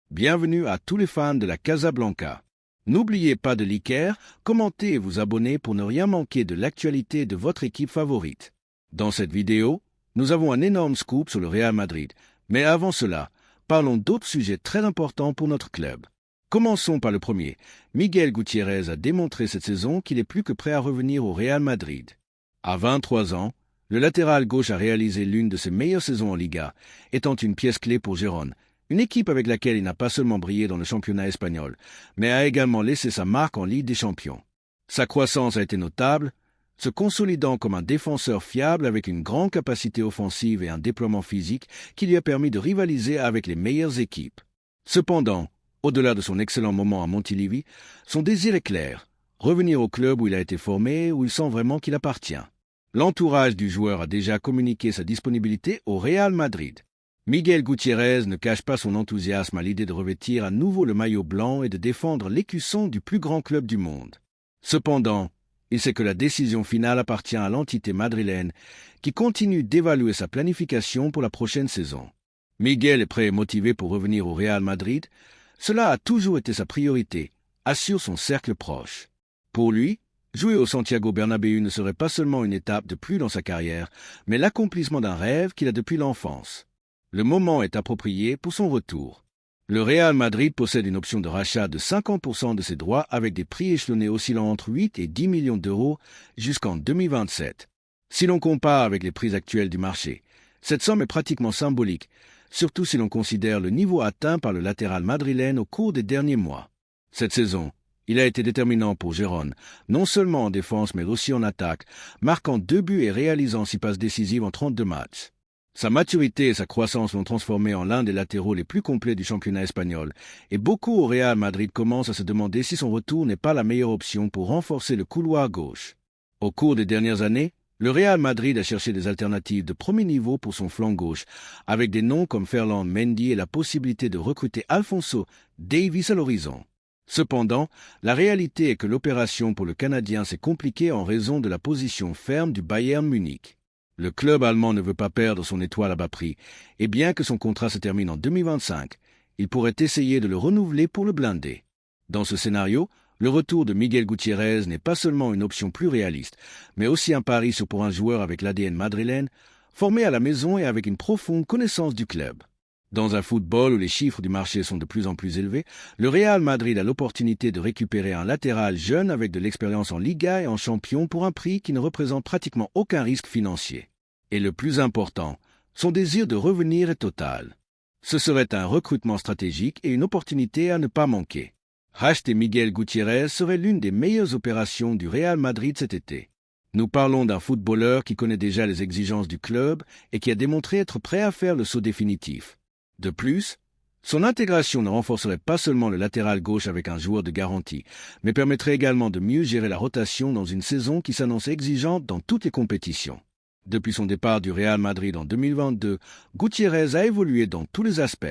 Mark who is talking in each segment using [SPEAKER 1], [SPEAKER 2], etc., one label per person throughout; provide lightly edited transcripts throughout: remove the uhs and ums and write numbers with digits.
[SPEAKER 1] Bienvenue à tous les fans de la Casablanca. N'oubliez pas de liker, commenter et vous abonner pour ne rien manquer de l'actualité de votre équipe favorite. Dans cette vidéo, nous avons un énorme scoop sur le Real Madrid. Mais avant cela, parlons d'autres sujets très importants pour notre club. Commençons par le premier. Miguel Gutiérrez a démontré cette saison qu'il est plus que prêt à revenir au Real Madrid. À 23 ans, le latéral gauche a réalisé l'une de ses meilleures saisons en Liga, étant une pièce clé pour Gérone, une équipe avec laquelle il n'a pas seulement brillé dans le championnat espagnol, mais a également laissé sa marque en Ligue des Champions. Sa croissance a été notable, se consolidant comme un défenseur fiable avec une grande capacité offensive et un déploiement physique qui lui a permis de rivaliser avec les meilleures équipes. Cependant, au-delà de son excellent moment à Montilivi, son désir est clair, revenir au club où il a été formé, où il sent vraiment qu'il appartient. L'entourage du joueur a déjà communiqué sa disponibilité au Real Madrid. Miguel Gutiérrez ne cache pas son enthousiasme à l'idée de revêtir à nouveau le maillot blanc et de défendre l'écusson du plus grand club du monde. Cependant, il sait que la décision finale appartient à l'entité madrilène qui continue d'évaluer sa planification pour la prochaine saison. Miguel est prêt et motivé pour revenir au Real Madrid. Cela a toujours été sa priorité, assure son cercle proche. Pour lui, jouer au Santiago Bernabéu ne serait pas seulement une étape de plus dans sa carrière, mais l'accomplissement d'un rêve qu'il a depuis l'enfance. Le moment est approprié pour son retour. Le Real Madrid possède une option de rachat de 50% de ses droits avec des prix échelonnés oscillant entre 8 et 10 millions d'euros jusqu'en 2027. Si l'on compare avec les prix actuels du marché, cette somme est pratiquement symbolique, surtout si l'on considère le niveau atteint par le latéral madrilène au cours des derniers mois. Cette saison, il a été déterminant pour Gérone, non seulement en défense mais aussi en attaque, marquant 2 buts et réalisant 6 passes décisives en 32 matchs. Sa maturité et sa croissance l'ont transformé en l'un des latéraux les plus complets du championnat espagnol, et beaucoup au Real Madrid commencent à se demander si son retour n'est pas la meilleure option pour renforcer le couloir gauche. Au cours des dernières années, le Real Madrid a cherché des alternatives de premier niveau pour son flanc gauche, avec des noms comme Ferland Mendy et la possibilité de recruter Alphonso Davies à l'horizon. Cependant, la réalité est que l'opération pour le Canadien s'est compliquée en raison de la position ferme du Bayern Munich. Le club allemand ne veut pas perdre son étoile à bas prix, et bien que son contrat se termine en 2025, il pourrait essayer de le renouveler pour le blinder. Dans ce scénario, le retour de Miguel Gutiérrez n'est pas seulement une option plus réaliste, mais aussi un pari pour un joueur avec l'ADN madrilène, formé à la maison et avec une profonde connaissance du club. Dans un football où les chiffres du marché sont de plus en plus élevés, le Real Madrid a l'opportunité de récupérer un latéral jeune avec de l'expérience en Liga et en champion pour un prix qui ne représente pratiquement aucun risque financier. Et le plus important, son désir de revenir est total. Ce serait un recrutement stratégique et une opportunité à ne pas manquer. Racheter Miguel Gutiérrez serait l'une des meilleures opérations du Real Madrid cet été. Nous parlons d'un footballeur qui connaît déjà les exigences du club et qui a démontré être prêt à faire le saut définitif. De plus, son intégration ne renforcerait pas seulement le latéral gauche avec un joueur de garantie, mais permettrait également de mieux gérer la rotation dans une saison qui s'annonce exigeante dans toutes les compétitions. Depuis son départ du Real Madrid en 2022, Gutiérrez a évolué dans tous les aspects.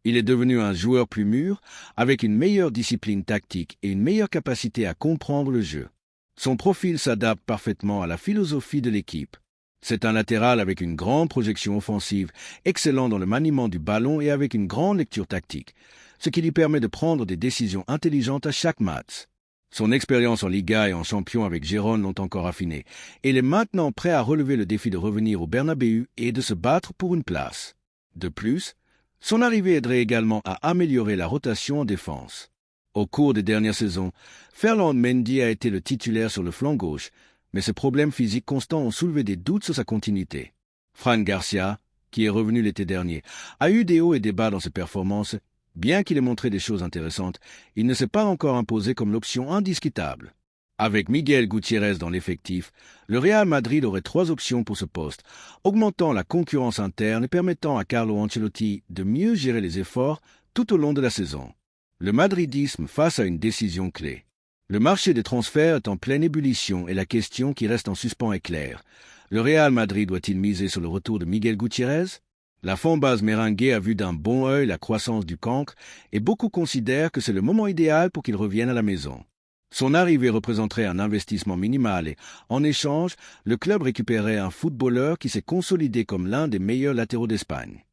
[SPEAKER 1] Il est devenu un joueur plus mûr, avec une meilleure discipline tactique et une meilleure capacité à comprendre le jeu. Son profil s'adapte parfaitement à la philosophie de l'équipe. C'est un latéral avec une grande projection offensive, excellent dans le maniement du ballon et avec une grande lecture tactique, ce qui lui permet de prendre des décisions intelligentes à chaque match. Son expérience en Liga et en champion avec Gérone l'ont encore affiné, et il est maintenant prêt à relever le défi de revenir au Bernabéu et de se battre pour une place. De plus, son arrivée aiderait également à améliorer la rotation en défense. Au cours des dernières saisons, Ferland Mendy a été le titulaire sur le flanc gauche, mais ses problèmes physiques constants ont soulevé des doutes sur sa continuité. Fran Garcia, qui est revenu l'été dernier, a eu des hauts et des bas dans ses performances. Bien qu'il ait montré des choses intéressantes, il ne s'est pas encore imposé comme l'option indiscutable. Avec Miguel Gutiérrez dans l'effectif, le Real Madrid aurait 3 options pour ce poste, augmentant la concurrence interne et permettant à Carlo Ancelotti de mieux gérer les efforts tout au long de la saison. Le madridisme face à une décision clé. Le marché des transferts est en pleine ébullition et la question qui reste en suspens est claire. Le Real Madrid doit-il miser sur le retour de Miguel Gutiérrez? La fanbase merengue a vu d'un bon œil la croissance du cancre et beaucoup considèrent que c'est le moment idéal pour qu'il revienne à la maison. Son arrivée représenterait un investissement minimal et, en échange, le club récupérerait un footballeur qui s'est consolidé comme l'un des meilleurs latéraux d'Espagne.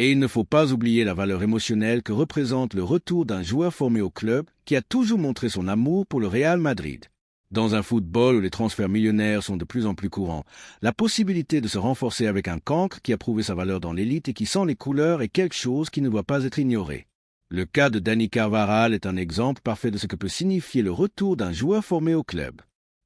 [SPEAKER 1] Et il ne faut pas oublier la valeur émotionnelle que représente le retour d'un joueur formé au club qui a toujours montré son amour pour le Real Madrid. Dans un football où les transferts millionnaires sont de plus en plus courants, la possibilité de se renforcer avec un cancre qui a prouvé sa valeur dans l'élite et qui sent les couleurs est quelque chose qui ne doit pas être ignoré. Le cas de Dani Carvajal est un exemple parfait de ce que peut signifier le retour d'un joueur formé au club.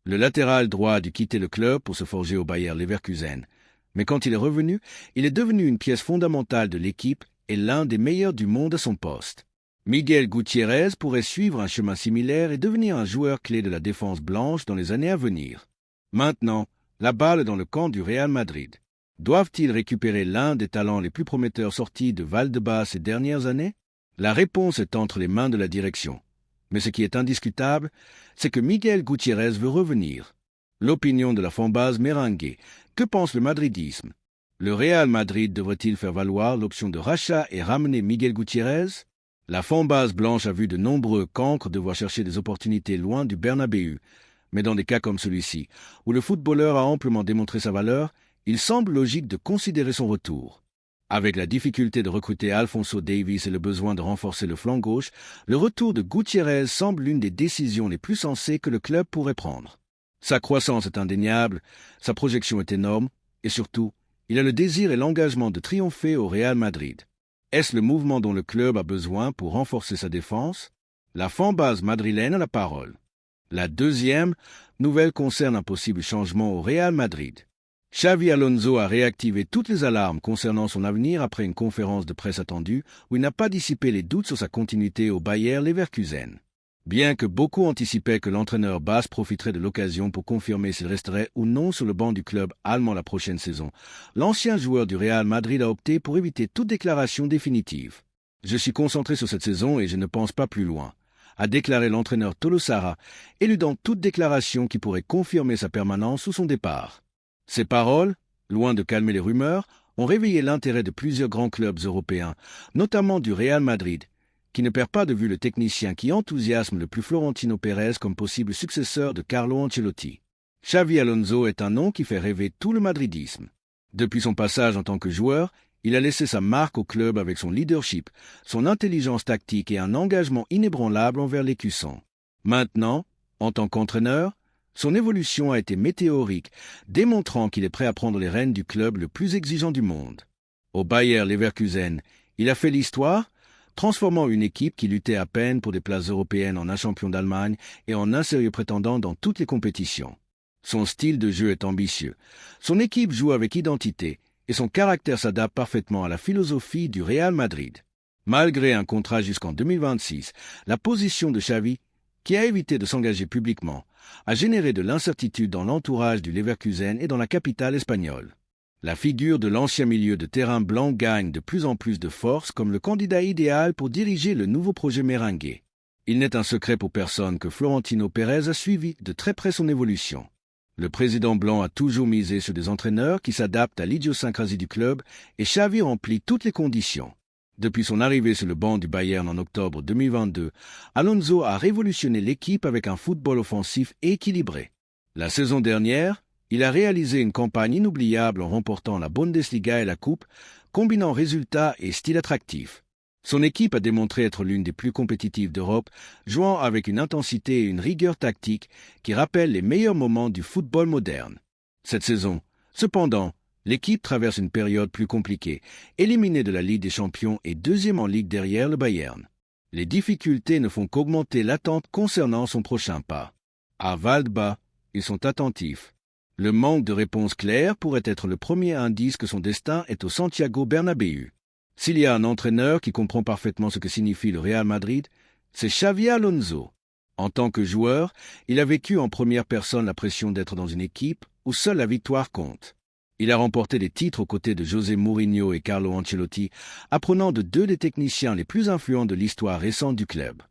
[SPEAKER 1] Le latéral droit a dû quitter le club pour se forger au Bayer Leverkusen. Mais quand il est revenu, il est devenu une pièce fondamentale de l'équipe et l'un des meilleurs du monde à son poste. Miguel Gutiérrez pourrait suivre un chemin similaire et devenir un joueur clé de la défense blanche dans les années à venir. Maintenant, la balle est dans le camp du Real Madrid. Doivent-ils récupérer l'un des talents les plus prometteurs sortis de Valdebebas ces dernières années? La réponse est entre les mains de la direction. Mais ce qui est indiscutable, c'est que Miguel Gutiérrez veut revenir. L'opinion de la fanbase merengue. Que pense le madridisme? Le Real Madrid devrait-il faire valoir l'option de rachat et ramener Miguel Gutiérrez? La fanbase blanche a vu de nombreux cancres devoir chercher des opportunités loin du Bernabéu. Mais dans des cas comme celui-ci, où le footballeur a amplement démontré sa valeur, il semble logique de considérer son retour. Avec la difficulté de recruter Alphonso Davies et le besoin de renforcer le flanc gauche, le retour de Gutiérrez semble l'une des décisions les plus sensées que le club pourrait prendre. Sa croissance est indéniable, sa projection est énorme, et surtout, il a le désir et l'engagement de triompher au Real Madrid. Est-ce le mouvement dont le club a besoin pour renforcer sa défense? La fanbase madrilène a la parole. La deuxième nouvelle concerne un possible changement au Real Madrid. Xavi Alonso a réactivé toutes les alarmes concernant son avenir après une conférence de presse attendue où il n'a pas dissipé les doutes sur sa continuité au Bayer Leverkusen. Bien que beaucoup anticipaient que l'entraîneur basque profiterait de l'occasion pour confirmer s'il resterait ou non sur le banc du club allemand la prochaine saison, l'ancien joueur du Real Madrid a opté pour éviter toute déclaration définitive. « Je suis concentré sur cette saison et je ne pense pas plus loin », a déclaré l'entraîneur Tolosara, éludant toute déclaration qui pourrait confirmer sa permanence ou son départ. Ces paroles, loin de calmer les rumeurs, ont réveillé l'intérêt de plusieurs grands clubs européens, notamment du Real Madrid, qui ne perd pas de vue le technicien qui enthousiasme le plus Florentino Pérez comme possible successeur de Carlo Ancelotti. Xavi Alonso est un nom qui fait rêver tout le madridisme. Depuis son passage en tant que joueur, il a laissé sa marque au club avec son leadership, son intelligence tactique et un engagement inébranlable envers l'écusson. Maintenant, en tant qu'entraîneur, son évolution a été météorique, démontrant qu'il est prêt à prendre les rênes du club le plus exigeant du monde. Au Bayer Leverkusen, il a fait l'histoire, transformant une équipe qui luttait à peine pour des places européennes en un champion d'Allemagne et en un sérieux prétendant dans toutes les compétitions. Son style de jeu est ambitieux, son équipe joue avec identité et son caractère s'adapte parfaitement à la philosophie du Real Madrid. Malgré un contrat jusqu'en 2026, la position de Xavi, qui a évité de s'engager publiquement, a généré de l'incertitude dans l'entourage du Leverkusen et dans la capitale espagnole. La figure de l'ancien milieu de terrain blanc gagne de plus en plus de force comme le candidat idéal pour diriger le nouveau projet merengue. Il n'est un secret pour personne que Florentino Pérez a suivi de très près son évolution. Le président blanc a toujours misé sur des entraîneurs qui s'adaptent à l'idiosyncrasie du club et Xavi remplit toutes les conditions. Depuis son arrivée sur le banc du Bayern en octobre 2022, Alonso a révolutionné l'équipe avec un football offensif équilibré. La saison dernière, il a réalisé une campagne inoubliable en remportant la Bundesliga et la Coupe, combinant résultats et style attractif. Son équipe a démontré être l'une des plus compétitives d'Europe, jouant avec une intensité et une rigueur tactique qui rappellent les meilleurs moments du football moderne. Cette saison, cependant, l'équipe traverse une période plus compliquée, éliminée de la Ligue des Champions et deuxième en Ligue derrière le Bayern. Les difficultés ne font qu'augmenter l'attente concernant son prochain pas. À Valdebebas, ils sont attentifs. Le manque de réponse claire pourrait être le premier indice que son destin est au Santiago Bernabéu. S'il y a un entraîneur qui comprend parfaitement ce que signifie le Real Madrid, c'est Xavi Alonso. En tant que joueur, il a vécu en première personne la pression d'être dans une équipe où seule la victoire compte. Il a remporté des titres aux côtés de José Mourinho et Carlo Ancelotti, apprenant de deux des techniciens les plus influents de l'histoire récente du club.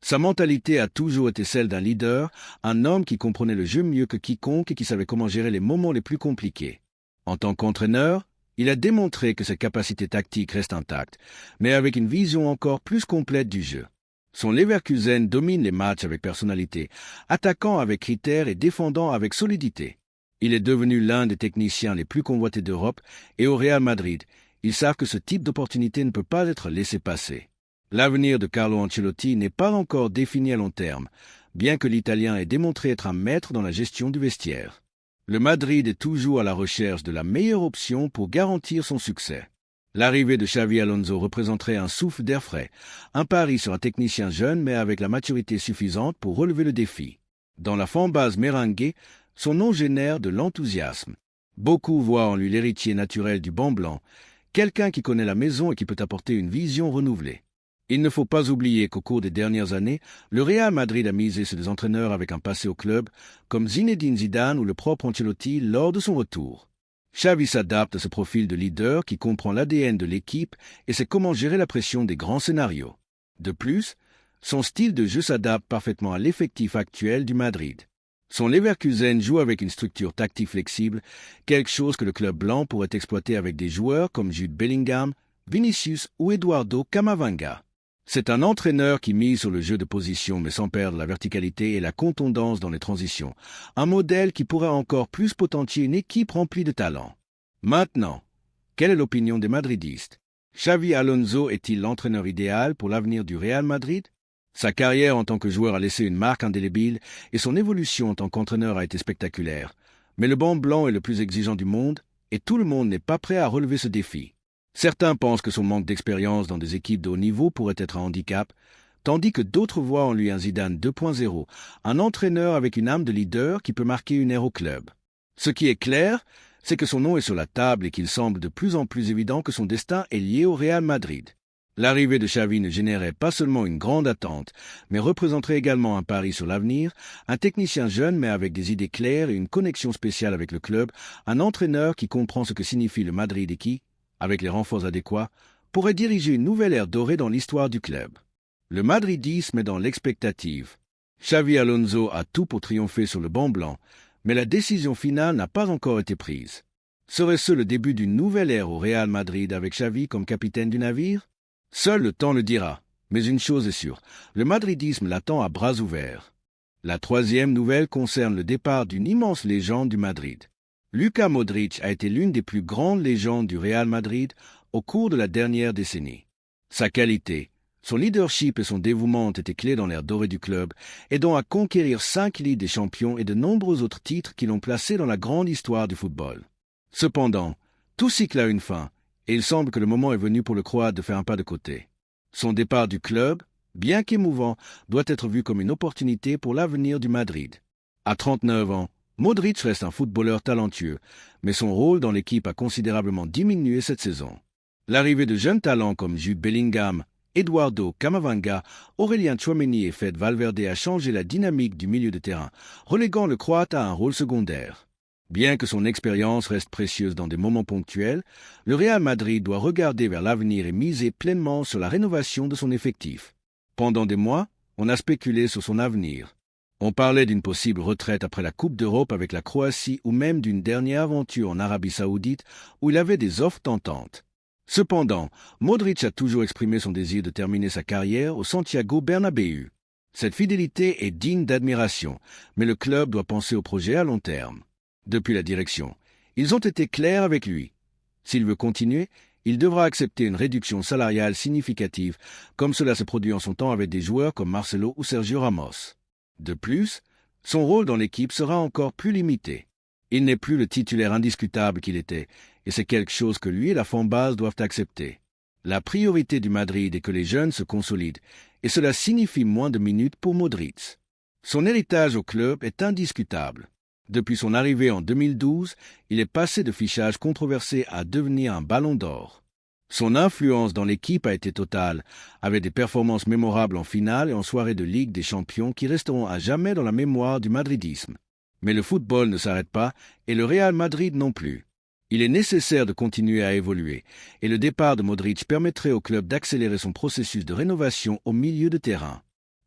[SPEAKER 1] Sa mentalité a toujours été celle d'un leader, un homme qui comprenait le jeu mieux que quiconque et qui savait comment gérer les moments les plus compliqués. En tant qu'entraîneur, il a démontré que ses capacités tactiques restent intactes, mais avec une vision encore plus complète du jeu. Son Leverkusen domine les matchs avec personnalité, attaquant avec critères et défendant avec solidité. Il est devenu l'un des techniciens les plus convoités d'Europe et au Real Madrid, Ils savent que ce type d'opportunité ne peut pas être laissé passer. L'avenir de Carlo Ancelotti n'est pas encore défini à long terme, bien que l'Italien ait démontré être un maître dans la gestion du vestiaire. Le Madrid est toujours à la recherche de la meilleure option pour garantir son succès. L'arrivée de Xavi Alonso représenterait un souffle d'air frais, un pari sur un technicien jeune mais avec la maturité suffisante pour relever le défi. Dans la fanbase merengue, son nom génère de l'enthousiasme. Beaucoup voient en lui l'héritier naturel du banc blanc, quelqu'un qui connaît la maison et qui peut apporter une vision renouvelée. Il ne faut pas oublier qu'au cours des dernières années, le Real Madrid a misé sur des entraîneurs avec un passé au club, comme Zinedine Zidane ou le propre Ancelotti lors de son retour. Xavi s'adapte à ce profil de leader qui comprend l'ADN de l'équipe et sait comment gérer la pression des grands scénarios. De plus, son style de jeu s'adapte parfaitement à l'effectif actuel du Madrid. Son Leverkusen joue avec une structure tactique flexible, quelque chose que le club blanc pourrait exploiter avec des joueurs comme Jude Bellingham, Vinicius ou Eduardo Camavinga. C'est un entraîneur qui mise sur le jeu de position mais sans perdre la verticalité et la contondance dans les transitions, un modèle qui pourrait encore plus potentier une équipe remplie de talent. Maintenant, quelle est l'opinion des Madridistes? Xavi Alonso est-il l'entraîneur idéal pour l'avenir du Real Madrid? Sa carrière en tant que joueur a laissé une marque indélébile et son évolution en tant qu'entraîneur a été spectaculaire. Mais le banc blanc est le plus exigeant du monde et tout le monde n'est pas prêt à relever ce défi. Certains pensent que son manque d'expérience dans des équipes de haut niveau pourrait être un handicap, tandis que d'autres voient en lui un Zidane 2.0, un entraîneur avec une âme de leader qui peut marquer une ère au club. Ce qui est clair, c'est que son nom est sur la table et qu'il semble de plus en plus évident que son destin est lié au Real Madrid. L'arrivée de Xavi ne générait pas seulement une grande attente, mais représenterait également un pari sur l'avenir, un technicien jeune mais avec des idées claires et une connexion spéciale avec le club, un entraîneur qui comprend ce que signifie le Madrid et qui, avec les renforts adéquats, pourrait diriger une nouvelle ère dorée dans l'histoire du club. Le madridisme est dans l'expectative. Xavi Alonso a tout pour triompher sur le banc blanc, mais la décision finale n'a pas encore été prise. Serait-ce le début d'une nouvelle ère au Real Madrid avec Xavi comme capitaine du navire? Seul le temps le dira, mais une chose est sûre, le madridisme l'attend à bras ouverts. La troisième nouvelle concerne le départ d'une immense légende du Madrid. Luka Modric a été l'une des plus grandes légendes du Real Madrid au cours de la dernière décennie. Sa qualité, son leadership et son dévouement ont été clés dans l'ère dorée du club, aidant à conquérir 5 Ligues des Champions et de nombreux autres titres qui l'ont placé dans la grande histoire du football. Cependant, tout cycle a une fin, et il semble que le moment est venu pour le Croate de faire un pas de côté. Son départ du club, bien qu'émouvant, doit être vu comme une opportunité pour l'avenir du Madrid. À 39 ans, Modric reste un footballeur talentueux, mais son rôle dans l'équipe a considérablement diminué cette saison. L'arrivée de jeunes talents comme Jude Bellingham, Eduardo Camavinga, Aurélien Tchouaméni et Fede Valverde a changé la dynamique du milieu de terrain, reléguant le Croate à un rôle secondaire. Bien que son expérience reste précieuse dans des moments ponctuels, le Real Madrid doit regarder vers l'avenir et miser pleinement sur la rénovation de son effectif. Pendant des mois, on a spéculé sur son avenir. On parlait d'une possible retraite après la Coupe d'Europe avec la Croatie ou même d'une dernière aventure en Arabie Saoudite où il avait des offres tentantes. Cependant, Modric a toujours exprimé son désir de terminer sa carrière au Santiago Bernabéu. Cette fidélité est digne d'admiration, mais le club doit penser au projet à long terme. Depuis la direction, ils ont été clairs avec lui. S'il veut continuer, il devra accepter une réduction salariale significative, comme cela se produit en son temps avec des joueurs comme Marcelo ou Sergio Ramos. De plus, son rôle dans l'équipe sera encore plus limité. Il n'est plus le titulaire indiscutable qu'il était, et c'est quelque chose que lui et la fanbase doivent accepter. La priorité du Madrid est que les jeunes se consolident, et cela signifie moins de minutes pour Modric. Son héritage au club est indiscutable. Depuis son arrivée en 2012, il est passé de fichage controversé à devenir un ballon d'or. Son influence dans l'équipe a été totale, avec des performances mémorables en finale et en soirée de Ligue des Champions qui resteront à jamais dans la mémoire du madridisme. Mais le football ne s'arrête pas, et le Real Madrid non plus. Il est nécessaire de continuer à évoluer, et le départ de Modric permettrait au club d'accélérer son processus de rénovation au milieu de terrain.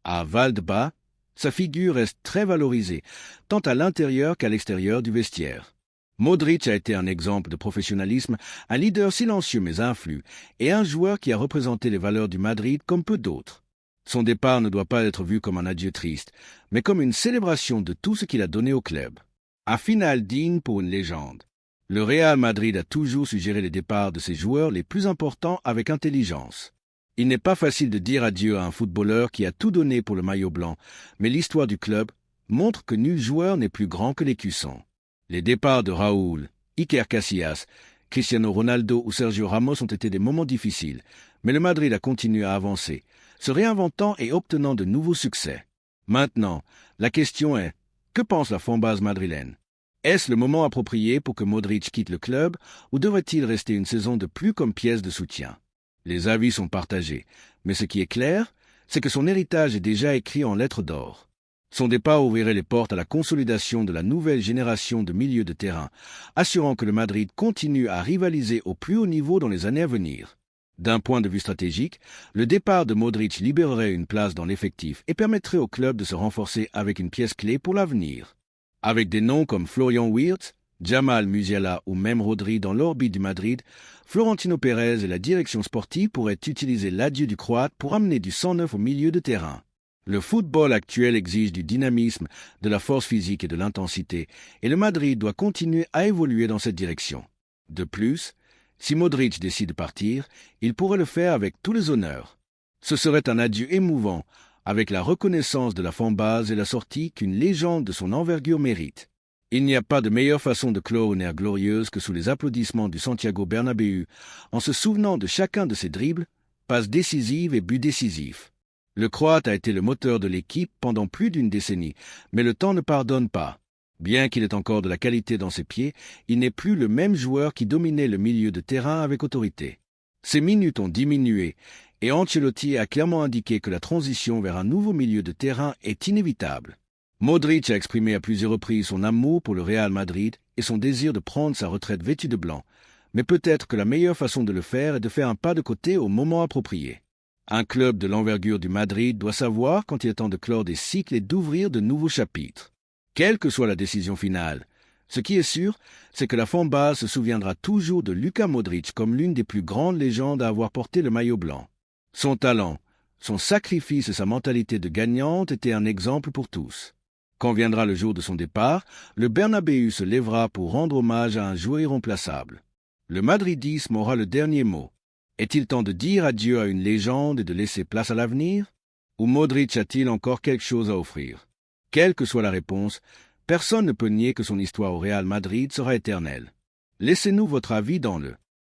[SPEAKER 1] À Valdebebas, sa figure reste très valorisée, tant à l'intérieur qu'à l'extérieur du vestiaire. Modric a été un exemple de professionnalisme, un leader silencieux mais influent, et un joueur qui a représenté les valeurs du Madrid comme peu d'autres. Son départ ne doit pas être vu comme un adieu triste, mais comme une célébration de tout ce qu'il a donné au club. Un final digne pour une légende. Le Real Madrid a toujours su gérer les départs de ses joueurs les plus importants avec intelligence. Il n'est pas facile de dire adieu à un footballeur qui a tout donné pour le maillot blanc, mais l'histoire du club montre que nul joueur n'est plus grand que l'écusson. Les départs de Raúl, Iker Casillas, Cristiano Ronaldo ou Sergio Ramos ont été des moments difficiles, mais le Madrid a continué à avancer, se réinventant et obtenant de nouveaux succès. Maintenant, la question est, que pense la fanbase madrilène? Est-ce le moment approprié pour que Modric quitte le club ou devrait-il rester une saison de plus comme pièce de soutien? Les avis sont partagés, mais ce qui est clair, c'est que son héritage est déjà écrit en lettres d'or. Son départ ouvrirait les portes à la consolidation de la nouvelle génération de milieux de terrain, assurant que le Madrid continue à rivaliser au plus haut niveau dans les années à venir. D'un point de vue stratégique, le départ de Modric libérerait une place dans l'effectif et permettrait au club de se renforcer avec une pièce clé pour l'avenir. Avec des noms comme Florian Wirtz, Jamal Musiala ou même Rodri dans l'orbite du Madrid, Florentino Pérez et la direction sportive pourraient utiliser l'adieu du Croate pour amener du sang neuf au milieu de terrain. Le football actuel exige du dynamisme, de la force physique et de l'intensité, et le Madrid doit continuer à évoluer dans cette direction. De plus, si Modric décide de partir, il pourrait le faire avec tous les honneurs. Ce serait un adieu émouvant, avec la reconnaissance de la fanbase et la sortie qu'une légende de son envergure mérite. Il n'y a pas de meilleure façon de clore une ère glorieuse que sous les applaudissements du Santiago Bernabéu, en se souvenant de chacun de ses dribbles, passes décisives et buts décisifs. Le Croate a été le moteur de l'équipe pendant plus d'une décennie, mais le temps ne pardonne pas. Bien qu'il ait encore de la qualité dans ses pieds, il n'est plus le même joueur qui dominait le milieu de terrain avec autorité. Ses minutes ont diminué, et Ancelotti a clairement indiqué que la transition vers un nouveau milieu de terrain est inévitable. Modric a exprimé à plusieurs reprises son amour pour le Real Madrid et son désir de prendre sa retraite vêtu de blanc, mais peut-être que la meilleure façon de le faire est de faire un pas de côté au moment approprié. Un club de l'envergure du Madrid doit savoir quand il est temps de clore des cycles et d'ouvrir de nouveaux chapitres. Quelle que soit la décision finale, ce qui est sûr, c'est que la fanbase se souviendra toujours de Luka Modric comme l'une des plus grandes légendes à avoir porté le maillot blanc. Son talent, son sacrifice et sa mentalité de gagnante étaient un exemple pour tous. Quand viendra le jour de son départ, le Bernabéu se lèvera pour rendre hommage à un joueur irremplaçable. Le madridisme aura le dernier mot. Est-il temps de dire adieu à une légende et de laisser place à l'avenir? Ou Modric a-t-il encore quelque chose à offrir? Quelle que soit la réponse, personne ne peut nier que son histoire au Real Madrid sera éternelle. Laissez-nous votre avis dans le